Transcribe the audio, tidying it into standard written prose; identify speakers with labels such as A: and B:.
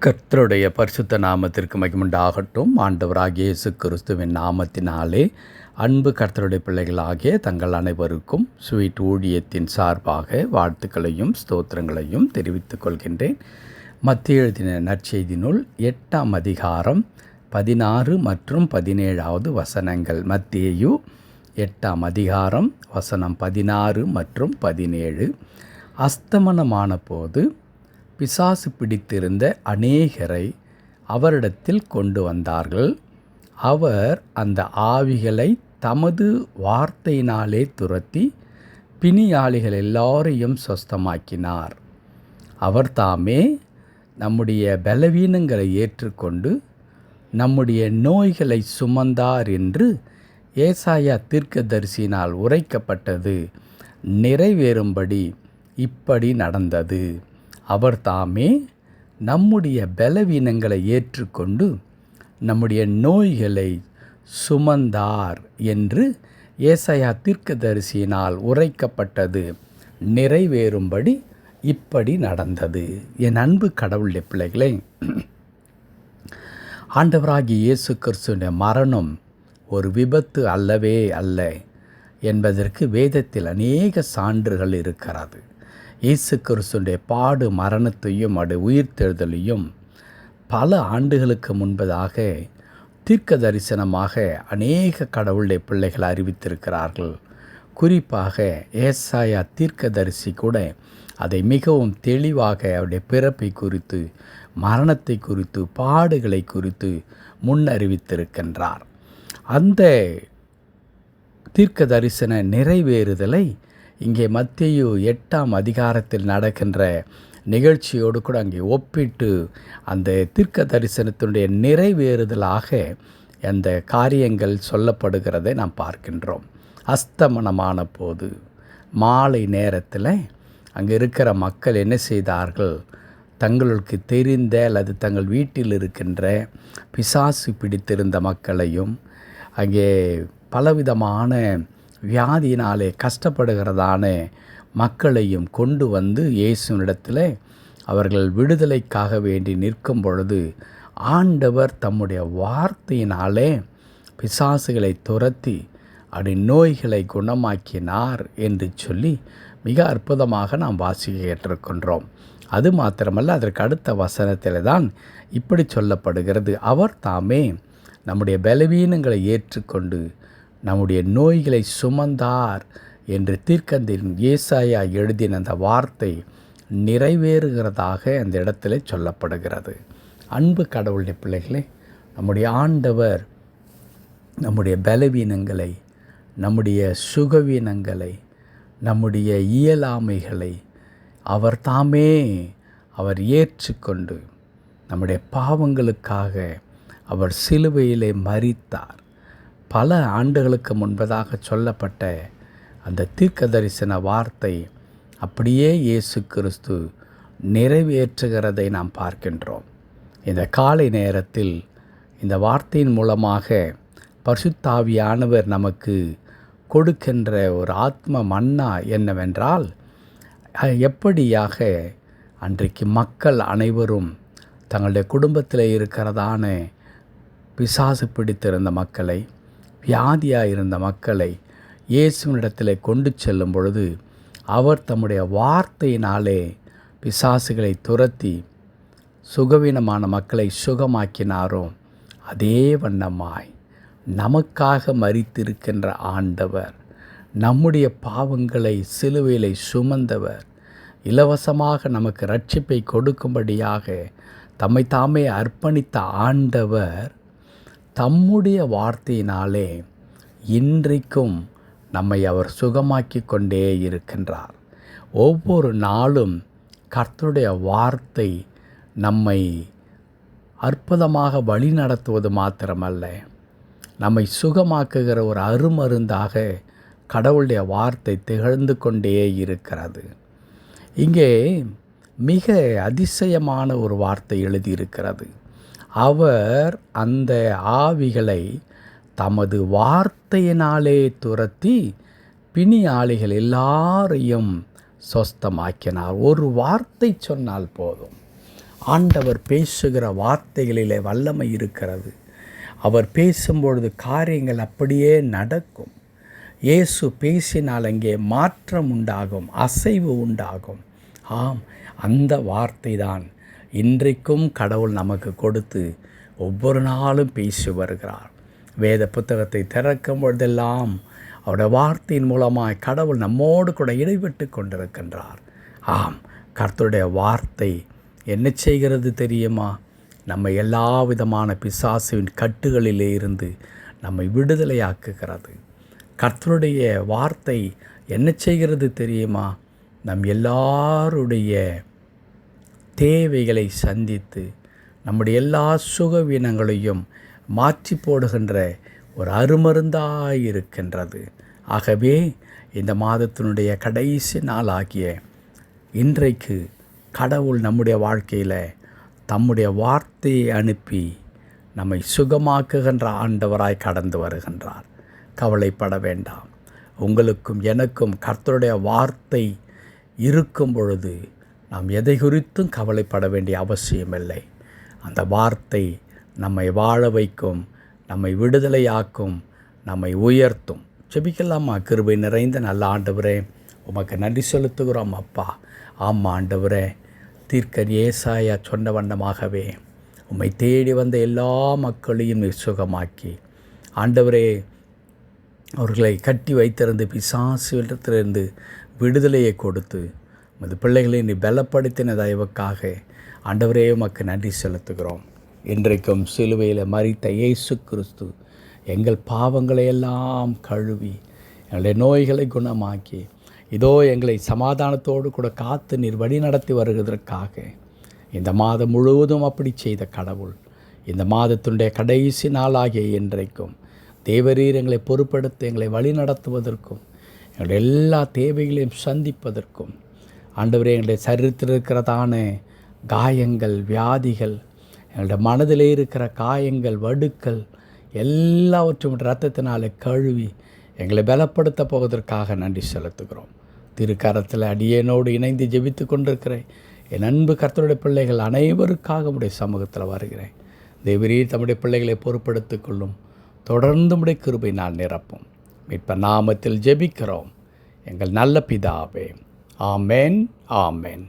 A: கர்த்தருடைய பரிசுத்த நாமத்திற்கு மகிமுண்டாகட்டும். ஆண்டவராகிய இயேசு கிறிஸ்துவின் நாமத்தினாலே அன்பு கர்த்தருடைய பிள்ளைகளாகிய தங்கள் அனைவருக்கும் ஸ்வீட் ஊழியத்தின் சார்பாக வாழ்த்துக்களையும் ஸ்தோத்திரங்களையும் தெரிவித்துக் கொள்கின்றேன். மத்திய எழுதின நற்செய்தினுள் 8ஆம் அதிகாரம் 16 மற்றும் 17வது வசனங்கள். மத்தேயு 8ஆம் அதிகாரம் வசனம் 16 மற்றும் 17. அஸ்தமனமான போது பிசாசு பிடித்திருந்த அநேகரை அவரிடத்தில் கொண்டு வந்தார்கள். அவர் அந்த ஆவிகளை தமது வார்த்தையினாலே துரத்தி பிணியாளிகள் எல்லாரையும் சொஸ்தமாக்கினார். அவர் தாமே நம்முடைய பலவீனங்களை ஏற்றுக்கொண்டு நம்முடைய நோய்களை சுமந்தார் என்று ஏசாயா தீர்க்கதரிசியினால் உரைக்கப்பட்டது நிறைவேறும்படி இப்படி நடந்தது. அவர் தாமே நம்முடைய பலவீனங்களை ஏற்றுக்கொண்டு நம்முடைய நோய்களை சுமந்தார் என்று ஏசாயா தீர்க்கதரிசியினால் உரைக்கப்பட்டது நிறைவேறும்படி இப்படி நடந்தது. என் அன்பு கடவுளுடைய பிள்ளைகளே, ஆண்டவராகிய இயேசு கிறிஸ்துவின் மரணம் ஒரு விபத்து அல்லவே அல்ல என்பதற்கு வேதத்தில் அநேக சான்றுகள் இருக்கிறது. இயேசு கிறிஸ்துவின் பாடு மரணத்தையும் உயிர்த்தெழுதலையும் பல ஆண்டுகளுக்கு முன்பதாக தீர்க்க தரிசனமாக அநேக கடவுளுடைய பிள்ளைகள் அறிவித்திருக்கிறார்கள். குறிப்பாக ஏசாயா தீர்க்கதரிசி கூட அதை மிகவும் தெளிவாக அவருடைய பிறப்பை குறித்து, மரணத்தை குறித்து, பாடுகளை குறித்து முன்னறிவித்திருக்கின்றார். அந்த தீர்க்க தரிசன நிறைவேறுதலை இங்கே மத்தேயு 8ஆம் அதிகாரத்தில் நடக்கின்ற நிகழ்ச்சியோடு கூட அங்கே ஒப்பிட்டு அந்த தீர்க்க தரிசனத்தினுடைய நிறைவேறுதலாக அந்த காரியங்கள் சொல்லப்படுகிறதை நாம் பார்க்கின்றோம். அஸ்தமனமான போது மாலை நேரத்தில் அங்கே இருக்கிற மக்கள் என்ன செய்தார்கள்? தங்களுக்கு தெரிந்த அல்லது தங்கள் வீட்டில் இருக்கின்ற பிசாசு பிடித்திருந்த மக்களையும் அங்கே பலவிதமான வியாதியினாலே கஷ்டப்படுகிறதான மக்களையும் கொண்டு வந்து இயேசுவினிடத்தில் அவர்கள் விடுதலைக்காக வேண்டி நிற்கும் பொழுது ஆண்டவர் தம்முடைய வார்த்தையினாலே பிசாசுகளை துரத்தி அப்படி நோய்களை குணமாக்கினார் என்று சொல்லி மிக அற்புதமாக நாம் வாசிக்க கேட்டிருக்கின்றோம். அது மாத்திரமல்ல, அதற்கு அடுத்த வசனத்தில் தான் இப்படி சொல்லப்படுகிறது, அவர் தாமே நம்முடைய பலவீனங்களை ஏற்றுக்கொண்டு நம்முடைய நோய்களை சுமந்தார் என்று தீர்க்கதரிசி ஏசாயா எழுதின அந்த வார்த்தை நிறைவேறுகிறதாக அந்த இடத்துல சொல்லப்படுகிறது. அன்பு கடவுளுடைய பிள்ளைகளே, நம்முடைய ஆண்டவர் நம்முடைய பலவீனங்களை, நம்முடைய சுகவீனங்களை, நம்முடைய இயலாமைகளை அவர் தாமே ஏற்றுக்கொண்டு நம்முடைய பாவங்களுக்காக அவர் சிலுவையிலே மரித்தார். பல ஆண்டுகளுக்கு முன்பதாக சொல்லப்பட்ட அந்த தீர்க்க தரிசன வார்த்தை அப்படியே இயேசு கிறிஸ்து நிறைவேற்றுகிறதை நாம் பார்க்கின்றோம். இந்த காலை நேரத்தில் இந்த வார்த்தையின் மூலமாக பரிசுத்த ஆவியானவர் நமக்கு கொடுக்கின்ற ஒரு ஆத்ம மன்னா என்னவென்றால், எப்படியாக அன்றைக்கு மக்கள் அனைவரும் தங்களுடைய குடும்பத்தில் இருக்கிறதான பிசாசு பிடித்திருந்த மக்களை, வியாதியாக இருந்த மக்களை இயேசுவினிடத்தில் கொண்டு செல்லும் பொழுது அவர் தம்முடைய வார்த்தையினாலே பிசாசுகளை துரத்தி சுகவீனமான மக்களை சுகமாக்கினாரோ, அதே வண்ணமாய் நமக்காக மரித்திருக்கின்ற ஆண்டவர், நம்முடைய பாவங்களை சிலுவையிலே சுமந்தவர், இலவசமாக நமக்கு இரட்சிப்பை கொடுக்கும்படியாக தம்மை தாமே அர்ப்பணித்த ஆண்டவர் தம்முடைய வார்த்தையினாலே இன்றைக்கும் நம்மை அவர் சுகமாக்கி கொண்டே இருக்கின்றார். ஒவ்வொரு நாளும் கர்த்தருடைய வார்த்தை நம்மை அற்புதமாக வழி நடத்துவது மாத்திரமல்ல, நம்மை சுகமாக்குகிற ஒரு அருமருந்தாக கடவுளுடைய வார்த்தை திகழ்ந்து கொண்டே இருக்கிறது. இங்கே மிக அதிசயமான ஒரு வார்த்தை எழுதியிருக்கிறது. அவர் அந்த ஆவிகளை தமது வார்த்தையினாலே துரத்தி பிணியாளிகள் எல்லாரையும் சொஸ்தமாக்கினார். ஒரு வார்த்தை சொன்னால் போதும், ஆண்டவர் பேசுகிற வார்த்தைகளிலே வல்லமை இருக்கிறது. அவர் பேசும்பொழுது காரியங்கள் அப்படியே நடக்கும். இயேசு பேசினால் அங்கே மாற்றம் உண்டாகும், அசைவு உண்டாகும். ஆம், அந்த வார்த்தை தான் இன்றைக்கும் கடவுள் நமக்கு கொடுத்து ஒவ்வொரு நாளும் பேசி வருகிறார். வேத புத்தகத்தை திறக்கும் பொழுதெல்லாம் அவருடைய வார்த்தையின் மூலமாய் கடவுள் நம்மோடு கூட இடைப்பட்டு கொண்டிருக்கின்றார். ஆம், கர்த்தருடைய வார்த்தை என்ன செய்கிறது தெரியுமா? நம்ம எல்லா விதமான பிசாசுவின் கட்டுகளிலே இருந்து நம்மை விடுதலையாக்குகிறது. கர்த்தருடைய வார்த்தை என்ன செய்கிறது தெரியுமா? நம் எல்லாருடைய தேவைகளை சந்தித்து நம்முடைய எல்லா சுகவீனங்களையும் மாற்றி போடுகின்ற ஒரு அருமருந்தாய் இருக்கின்றது. ஆகவே இந்த மாதத்தினுடைய கடைசி நாளாகிய இன்றைக்கு கடவுள் நம்முடைய வாழ்க்கையில் தம்முடைய வார்த்தையை அனுப்பி நம்மை சுகமாக்குகின்ற ஆண்டவராய் கடந்து வருகின்றார். கவலைப்பட வேண்டாம். உங்களுக்கும் எனக்கும் கர்த்தருடைய வார்த்தை இருக்கும் பொழுது நாம் எதை குறித்தும் கவலைப்பட வேண்டிய அவசியமில்லை. அந்த வார்த்தை நம்மை வாழ வைக்கும், நம்மை விடுதலையாக்கும், நம்மை உயர்த்தும். ஜெபிக்கலாமா? கிருபை நிறைந்த நல்ல ஆண்டவரே, உமக்கு நன்றி செலுத்துகிறோம் அப்பா. ஆமாம் ஆண்டவரே, தீர்க்கன் ஏசாயா சொன்ன வண்ணமாகவே உம்மை தேடி வந்த எல்லா மக்களையும் சுகமாக்கி ஆண்டவரே, அவர்களை கட்டி வைத்திருந்து பிசாசுவிடத்திலிருந்து விடுதலையை கொடுத்து உமது பிள்ளைகளை நீ பலப்படுத்தின தயவுக்காக ஆண்டவரே உமக்கு நன்றி செலுத்துகிறோம். இன்றைக்கும் சிலுவையில் மரித்த இயேசு கிறிஸ்து எங்கள் பாவங்களை எல்லாம் கழுவி எங்களுடைய நோய்களை குணமாக்கி இதோ எங்களை சமாதானத்தோடு கூட காத்து நீர் வழி நடத்தி வருவதற்காக இந்த மாதம் முழுவதும் அப்படி செய்த கடவுள் இந்த மாதத்தினுடைய கடைசி நாளாகிய இன்றைக்கும் தேவரீர் எங்களை பொறுப்படுத்த எங்களை வழி நடத்துவதற்கும் எங்களுடைய எல்லா தேவைகளையும் சந்திப்பதற்கும் ஆண்டவரே, எங்களுடைய சரீரத்தில் இருக்கிறதான காயங்கள், வியாதிகள், எங்களுடைய மனதிலே இருக்கிற காயங்கள், வடுக்கள் எல்லாவற்றும் இரத்தத்தினாலே கழுவி எங்களை பலப்படுத்த போவதற்காக நன்றி செலுத்துகிறோம். திருக்கரத்தில் அடியேனோடு இணைந்து ஜெபித்து கொண்டிருக்கிறேன் என் அன்பு கர்த்தருடைய பிள்ளைகள் அனைவருக்காக உடைய சமூகத்தில் வருகிறேன். தேவரீர் தம்முடைய பிள்ளைகளை பொறுப்படுத்திக் கொள்ளும். தொடர்ந்து உடைய கிருபை நான் நிரப்பும். மீட்பர் நாமத்தில் ஜெபிக்கிறோம் எங்கள் நல்ல பிதாவே. ஆமென், ஆமென்.